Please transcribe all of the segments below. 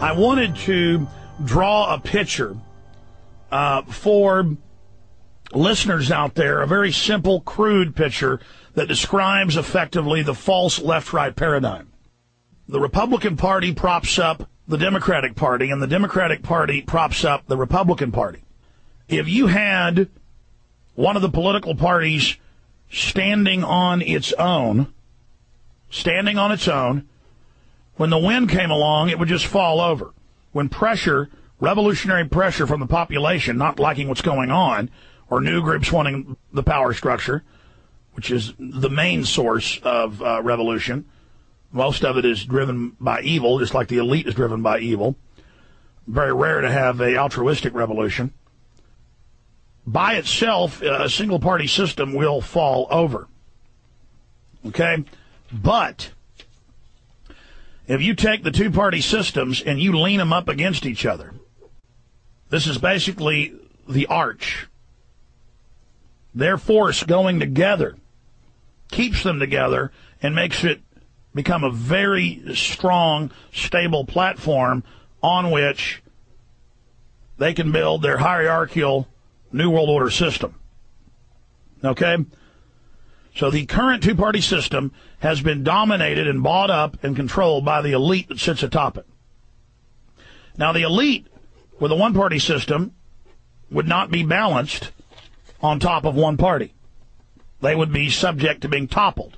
I wanted to draw a picture for listeners out there, a very simple, crude picture that describes effectively the false left-right paradigm. The Republican Party props up the Democratic Party, and the Democratic Party props up the Republican Party. If you had one of the political parties standing on its own, when the wind came along, it would just fall over. When pressure, revolutionary pressure from the population not liking what's going on, or new groups wanting the power structure, which is the main source of revolution. Most of it is driven by evil, just like the elite is driven by evil. Very rare to have an altruistic revolution. By itself, a single-party system will fall over. Okay? But if you take the two-party systems and you lean them up against each other, this is basically the arch. Their force going together keeps them together and makes it become a very strong, stable platform on which they can build their hierarchical New World Order system. Okay? So the current two-party system has been dominated and bought up and controlled by the elite that sits atop it. Now, the elite with a one-party system would not be balanced on top of one party. They would be subject to being toppled,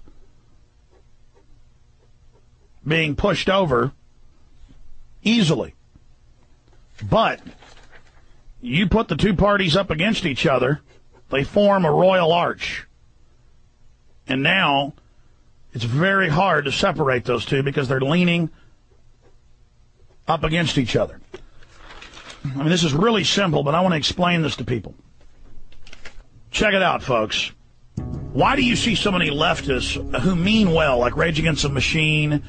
being pushed over easily. But you put the two parties up against each other, they form a royal arch. And now it's very hard to separate those two because they're leaning up against each other. I mean, this is really simple, but I want to explain this to people. Check it out, folks. Why do you see so many leftists who mean well, like Rage Against the Machine,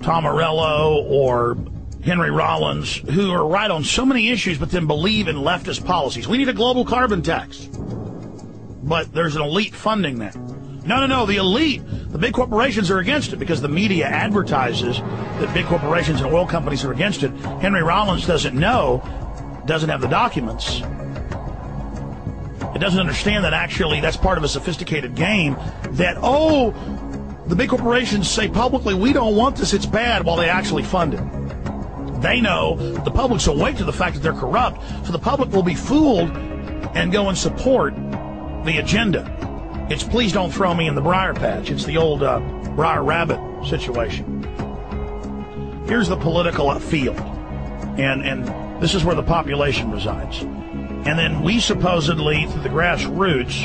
Tom Morello, or Henry Rollins, who are right on so many issues but then believe in leftist policies? We need a global carbon tax. But there's an elite funding that. No, the elite, the big corporations are against it because the media advertises that big corporations and oil companies are against it. Henry Rollins doesn't know, doesn't have the documents. It doesn't understand that actually that's part of a sophisticated game that, the big corporations say publicly, we don't want this, it's bad, while they actually fund it. They know the public's awake to the fact that they're corrupt, so the public will be fooled and go and support the agenda. It's please don't throw me in the briar patch. It's the old briar rabbit situation. Here's the political field, and this is where the population resides. And then we supposedly, through the grassroots,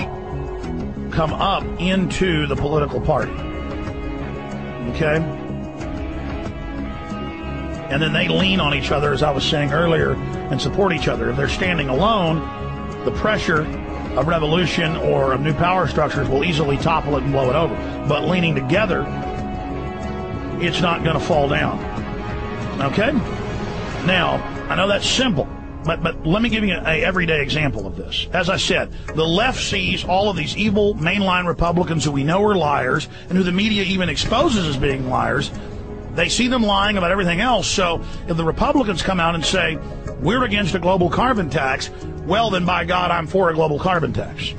come up into the political party. Okay? And then they lean on each other, as I was saying earlier, and support each other. If they're standing alone, the pressure of revolution or of new power structures will easily topple it and blow it over. But leaning together, it's not going to fall down. Okay? Now, I know that's simple. But let me give you an everyday example of this. As I said, the left sees all of these evil mainline Republicans who we know are liars and who the media even exposes as being liars. They see them lying about everything else. So if the Republicans come out and say, we're against a global carbon tax, well, then by God, I'm for a global carbon tax.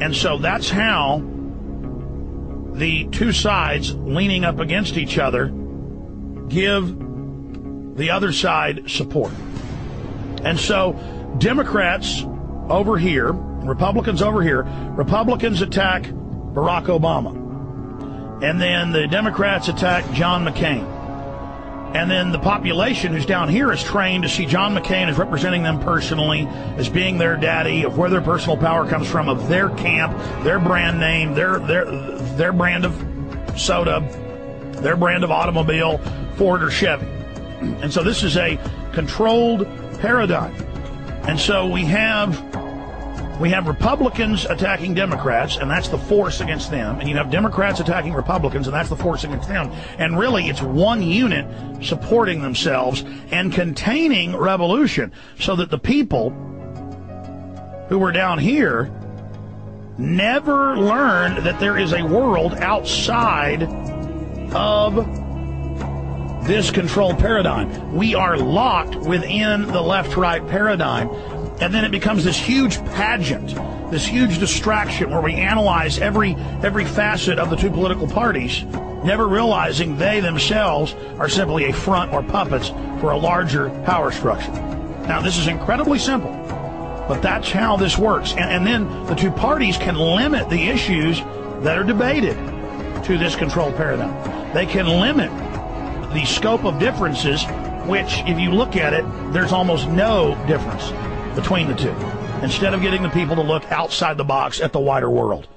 And so that's how the two sides leaning up against each other give the other side support. And so Democrats over here, Republicans over here, Republicans attack Barack Obama. And then the Democrats attack John McCain. And then the population who's down here is trained to see John McCain as representing them personally, as being their daddy, of where their personal power comes from, of their camp, their brand name, their brand of soda, their brand of automobile, Ford or Chevy. And so this is a controlled paradigm. And so we have Republicans attacking Democrats, and that's the force against them. And you have Democrats attacking Republicans, and that's the force against them. And really, it's one unit supporting themselves and containing revolution, so that the people who were down here never learned that there is a world outside of this control paradigm. We are locked within the left-right paradigm, and then it becomes this huge pageant, this huge distraction where we analyze every facet of the two political parties, never realizing they themselves are simply a front or puppets for a larger power structure. Now, this is incredibly simple, but that's how this works. And then the two parties can limit the issues that are debated to this control paradigm. They can limit the scope of differences, which, if you look at it, there's almost no difference between the two, instead of getting the people to look outside the box at the wider world.